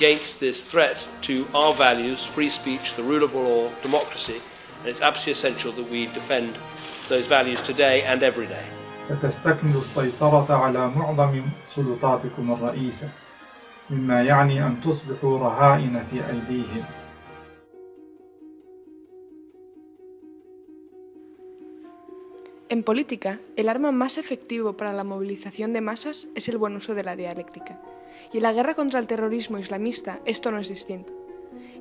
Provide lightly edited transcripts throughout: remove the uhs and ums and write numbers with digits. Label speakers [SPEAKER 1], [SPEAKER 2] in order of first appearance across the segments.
[SPEAKER 1] against this threat to our values, free speech, the rule of law, democracy, and it's absolutely essential that we defend those values today and every day.
[SPEAKER 2] ستستكمل السيطرة على معظم سلطاتكم الرئيسة، مما يعني أن تصبحوا رهائن في أيديهم.
[SPEAKER 3] En política, el arma más efectivo para la movilización de masas es el buen uso de la dialéctica. Y en la guerra contra el terrorismo islamista esto no es distinto.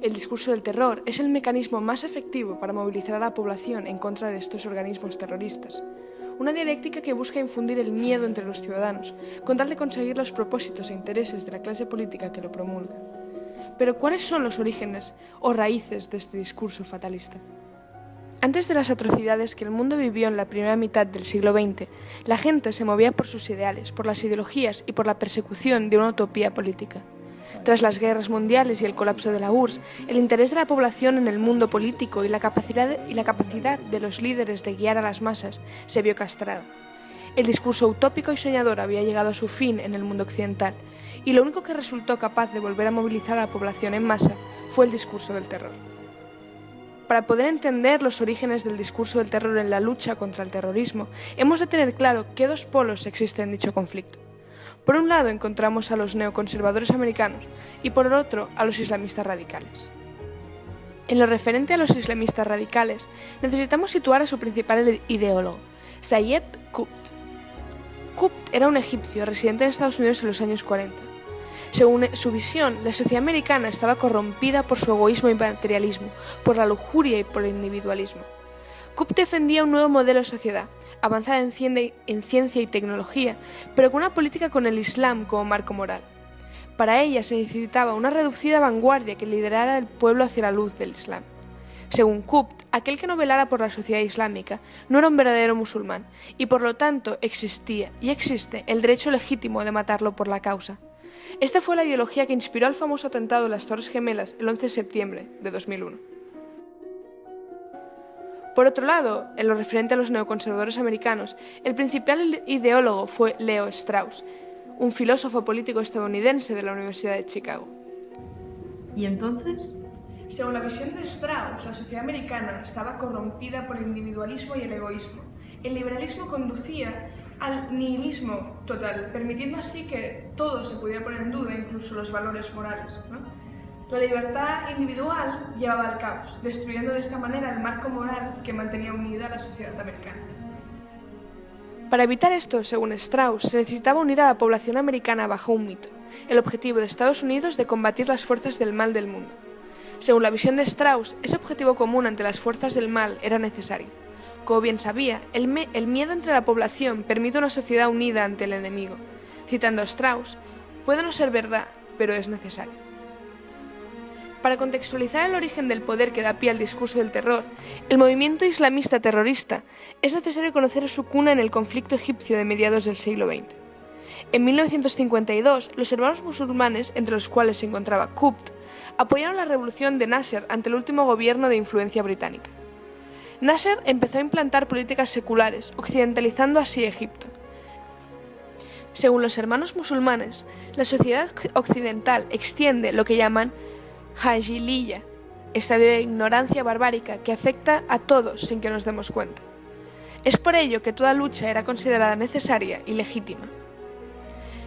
[SPEAKER 3] El discurso del terror es el mecanismo más efectivo para movilizar a la población en contra de estos organismos terroristas. Una dialéctica que busca infundir el miedo entre los ciudadanos, con tal de conseguir los propósitos e intereses de la clase política que lo promulga. Pero ¿cuáles son los orígenes o raíces de este discurso fatalista? Antes de las atrocidades que el mundo vivió en la primera mitad del siglo XX, la gente se movía por sus ideales, por las ideologías y por la persecución de una utopía política. Tras las guerras mundiales y el colapso de la URSS, el interés de la población en el mundo político y la capacidad de los líderes de guiar a las masas se vio castrada. El discurso utópico y soñador había llegado a su fin en el mundo occidental, y lo único que resultó capaz de volver a movilizar a la población en masa fue el discurso del terror. Para poder entender los orígenes del discurso del terror en la lucha contra el terrorismo, hemos de tener claro qué dos polos existen en dicho conflicto. Por un lado encontramos a los neoconservadores americanos y por el otro a los islamistas radicales. En lo referente a los islamistas radicales, necesitamos situar a su principal ideólogo, Sayed Qutb. Qutb era un egipcio residente en Estados Unidos en los años 40. Según su visión, la sociedad americana estaba corrompida por su egoísmo y materialismo, por la lujuria y por el individualismo. Qutb defendía un nuevo modelo de sociedad, avanzada en ciencia y tecnología, pero con una política con el Islam como marco moral. Para ella se necesitaba una reducida vanguardia que liderara al pueblo hacia la luz del Islam. Según Qutb, aquel que no velara por la sociedad islámica no era un verdadero musulmán, y por lo tanto existía y existe el derecho legítimo de matarlo por la causa. Esta fue la ideología que inspiró al famoso atentado en las Torres Gemelas el 11 de septiembre de 2001. Por otro lado, en lo referente a los neoconservadores americanos, el principal ideólogo fue Leo Strauss, un filósofo político estadounidense de la Universidad de Chicago.
[SPEAKER 4] ¿Y entonces?
[SPEAKER 3] Según la visión de Strauss, la sociedad americana estaba corrompida por el individualismo y el egoísmo. El liberalismo conducía al nihilismo total, permitiendo así que todo se pudiera poner en duda, incluso los valores morales, ¿no? La libertad individual llevaba al caos, destruyendo de esta manera el marco moral que mantenía unida a la sociedad americana. Para evitar esto, según Strauss, se necesitaba unir a la población americana bajo un mito, el objetivo de Estados Unidos de combatir las fuerzas del mal del mundo. Según la visión de Strauss, ese objetivo común ante las fuerzas del mal era necesario. Como bien sabía, el miedo entre la población permite una sociedad unida ante el enemigo. Citando a Strauss, puede no ser verdad, pero es necesario. Para contextualizar el origen del poder que da pie al discurso del terror, el movimiento islamista terrorista, es necesario conocer su cuna en el conflicto egipcio de mediados del siglo XX. En 1952, los hermanos musulmanes, entre los cuales se encontraba Qutb, apoyaron la revolución de Nasser ante el último gobierno de influencia británica. Nasser empezó a implantar políticas seculares, occidentalizando así Egipto. Según los hermanos musulmanes, la sociedad occidental extiende lo que llaman Jahiliya, estado de ignorancia barbárica que afecta a todos sin que nos demos cuenta. Es por ello que toda lucha era considerada necesaria y legítima.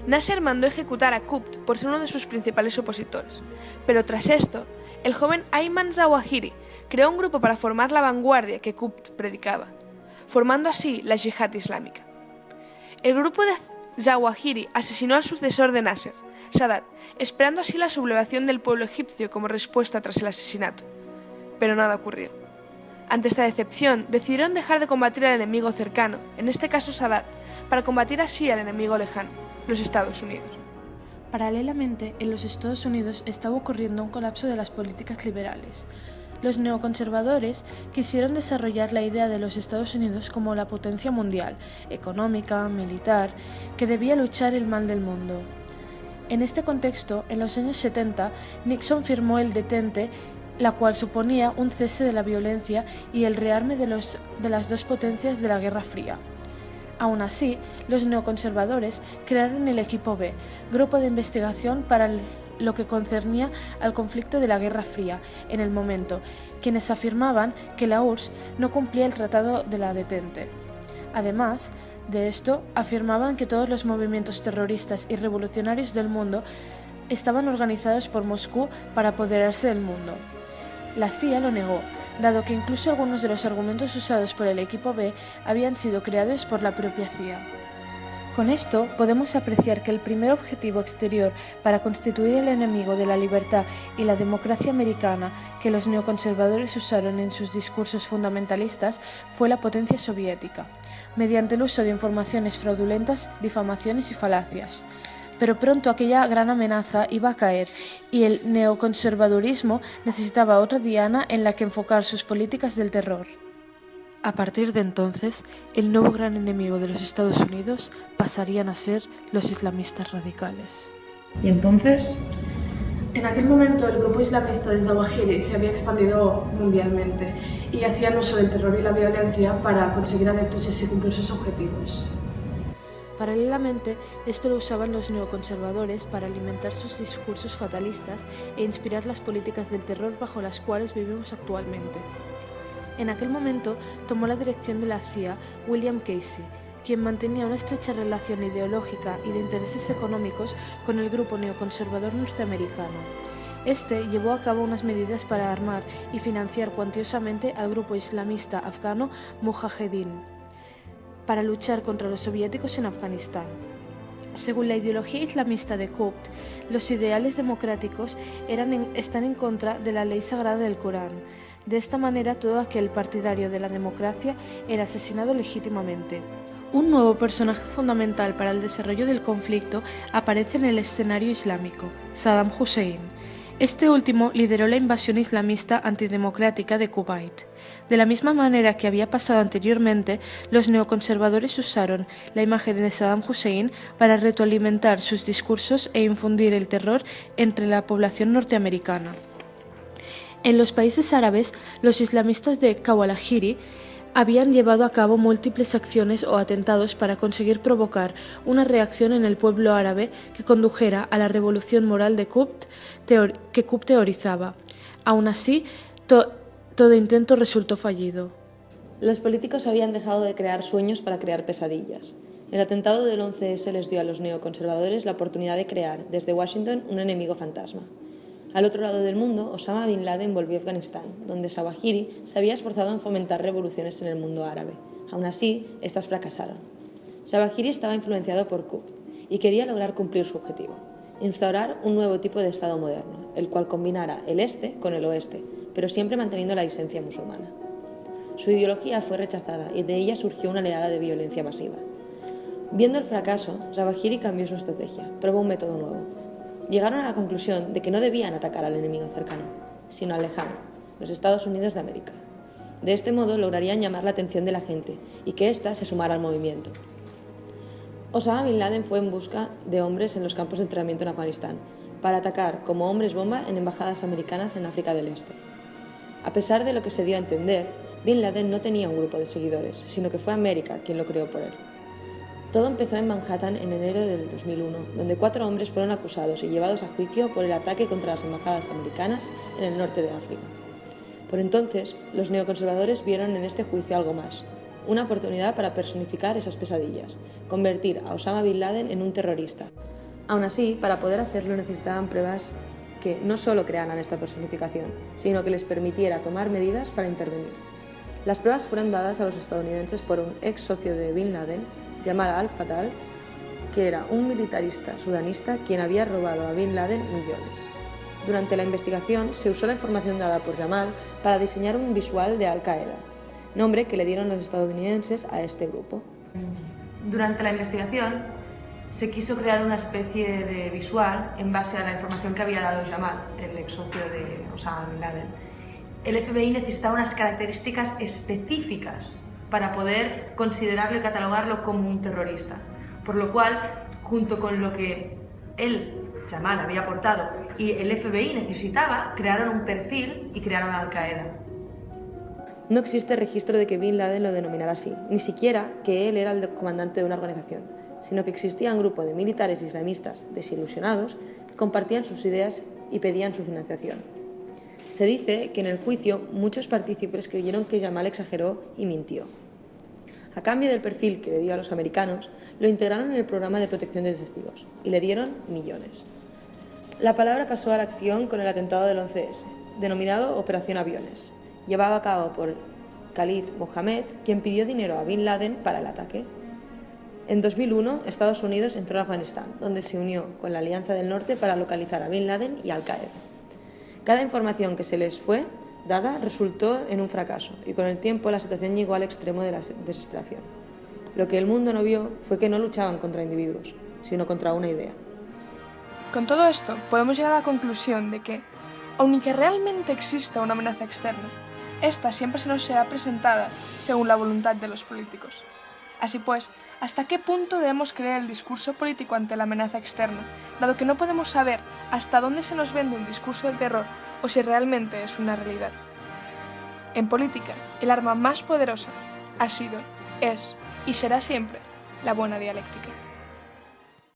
[SPEAKER 3] Nasser mandó ejecutar a Qutb por ser uno de sus principales opositores, pero tras esto, el joven Ayman Zawahiri creó un grupo para formar la vanguardia que Qutb predicaba, formando así la Yihad Islámica. El grupo de Zawahiri asesinó al sucesor de Nasser, Sadat, esperando así la sublevación del pueblo egipcio como respuesta tras el asesinato. Pero nada ocurrió. Ante esta decepción, decidieron dejar de combatir al enemigo cercano, en este caso Sadat, para combatir así al enemigo lejano, los Estados Unidos.
[SPEAKER 5] Paralelamente, en los Estados Unidos estaba ocurriendo un colapso de las políticas liberales. Los neoconservadores quisieron desarrollar la idea de los Estados Unidos como la potencia mundial, económica, militar, que debía luchar el mal del mundo. En este contexto, en los años 70, Nixon firmó el Detente, la cual suponía un cese de la violencia y el rearme de las dos potencias de la Guerra Fría. Aún así, los neoconservadores crearon el Equipo B, grupo de investigación para lo que concernía al conflicto de la Guerra Fría en el momento, quienes afirmaban que la URSS no cumplía el Tratado de la Detente. Además de esto, afirmaban que todos los movimientos terroristas y revolucionarios del mundo estaban organizados por Moscú para apoderarse del mundo. La CIA lo negó, dado que incluso algunos de los argumentos usados por el equipo B habían sido creados por la propia CIA. Con esto podemos apreciar que el primer objetivo exterior para constituir el enemigo de la libertad y la democracia americana que los neoconservadores usaron en sus discursos fundamentalistas fue la potencia soviética, mediante el uso de informaciones fraudulentas, difamaciones y falacias. Pero pronto aquella gran amenaza iba a caer y el neoconservadurismo necesitaba otra diana en la que enfocar sus políticas del terror. A partir de entonces, el nuevo gran enemigo de los Estados Unidos pasarían a ser los islamistas radicales.
[SPEAKER 4] ¿Y entonces?
[SPEAKER 3] En aquel momento el grupo islamista de Zawahiri se había expandido mundialmente y hacían uso del terror y la violencia para conseguir adeptos y así cumplir sus objetivos.
[SPEAKER 5] Paralelamente, esto lo usaban los neoconservadores para alimentar sus discursos fatalistas e inspirar las políticas del terror bajo las cuales vivimos actualmente. En aquel momento tomó la dirección de la CIA William Casey, quien mantenía una estrecha relación ideológica y de intereses económicos con el grupo neoconservador norteamericano. Este llevó a cabo unas medidas para armar y financiar cuantiosamente al grupo islamista afgano Mujahedin, para luchar contra los soviéticos en Afganistán. Según la ideología islamista de Qutb, los ideales democráticos están en contra de la ley sagrada del Corán. De esta manera, todo aquel partidario de la democracia era asesinado legítimamente. Un nuevo personaje fundamental para el desarrollo del conflicto aparece en el escenario islámico, Saddam Hussein. Este último lideró la invasión islamista antidemocrática de Kuwait. De la misma manera que había pasado anteriormente, los neoconservadores usaron la imagen de Saddam Hussein para retroalimentar sus discursos e infundir el terror entre la población norteamericana. En los países árabes, los islamistas de Kawalahiri habían llevado a cabo múltiples acciones o atentados para conseguir provocar una reacción en el pueblo árabe que condujera a la revolución moral de que Qutb teorizaba. Aún así, todo intento resultó fallido.
[SPEAKER 6] Los políticos habían dejado de crear sueños para crear pesadillas. El atentado del 11S les dio a los neoconservadores la oportunidad de crear, desde Washington, un enemigo fantasma. Al otro lado del mundo, Osama Bin Laden volvió a Afganistán, donde Zawahiri se había esforzado en fomentar revoluciones en el mundo árabe. Aún así, estas fracasaron. Zawahiri estaba influenciado por Qutb y quería lograr cumplir su objetivo: instaurar un nuevo tipo de Estado moderno, el cual combinara el este con el oeste, pero siempre manteniendo la esencia musulmana. Su ideología fue rechazada y de ella surgió una oleada de violencia masiva. Viendo el fracaso, Zawahiri cambió su estrategia, probó un método nuevo. Llegaron a la conclusión de que no debían atacar al enemigo cercano, sino al lejano, los Estados Unidos de América. De este modo lograrían llamar la atención de la gente y que ésta se sumara al movimiento. Osama Bin Laden fue en busca de hombres en los campos de entrenamiento en Afganistán, para atacar como hombres bomba en embajadas americanas en África del Este. A pesar de lo que se dio a entender, Bin Laden no tenía un grupo de seguidores, sino que fue América quien lo creó por él. Todo empezó en Manhattan en enero del 2001, donde 4 hombres fueron acusados y llevados a juicio por el ataque contra las embajadas americanas en el norte de África. Por entonces, los neoconservadores vieron en este juicio algo más, una oportunidad para personificar esas pesadillas, convertir a Osama Bin Laden en un terrorista. Aún así, para poder hacerlo necesitaban pruebas que no solo crearan esta personificación, sino que les permitiera tomar medidas para intervenir. Las pruebas fueron dadas a los estadounidenses por un ex socio de Bin Laden, Jamal al-Fatal, que era un militarista sudanista quien había robado a Bin Laden millones. Durante la investigación se usó la información dada por Jamal para diseñar un visual de Al-Qaeda, nombre que le dieron los estadounidenses a este grupo.
[SPEAKER 7] Durante la investigación se quiso crear una especie de visual en base a la información que había dado Jamal, el ex socio de Osama Bin Laden. El FBI necesitaba unas características específicas para poder considerarlo y catalogarlo como un terrorista. Por lo cual, junto con lo que él, Jamal, había aportado y el FBI necesitaba, crearon un perfil y crearon Al-Qaeda.
[SPEAKER 6] No existe registro de que Bin Laden lo denominara así, ni siquiera que él era el comandante de una organización, sino que existía un grupo de militares islamistas desilusionados compartían sus ideas y pedían su financiación. Se dice que en el juicio muchos partícipes creyeron que Jamal exageró y mintió. A cambio del perfil que le dio a los americanos, lo integraron en el programa de protección de testigos y le dieron millones. La palabra pasó a la acción con el atentado del 11S, denominado Operación Aviones, llevado a cabo por Khalid Mohammed, quien pidió dinero a Bin Laden para el ataque. En 2001, Estados Unidos entró a Afganistán, donde se unió con la Alianza del Norte para localizar a Bin Laden y Al-Qaeda. Cada información que se les fue dada resultó en un fracaso, y con el tiempo la situación llegó al extremo de la desesperación. Lo que el mundo no vio fue que no luchaban contra individuos, sino contra una idea.
[SPEAKER 3] Con todo esto, podemos llegar a la conclusión de que, aunque realmente exista una amenaza externa, esta siempre se nos será presentada según la voluntad de los políticos. Así pues, ¿hasta qué punto debemos creer el discurso político ante la amenaza externa, dado que no podemos saber hasta dónde se nos vende un discurso del terror o si realmente es una realidad? En política, el arma más poderosa ha sido, es y será siempre la buena dialéctica.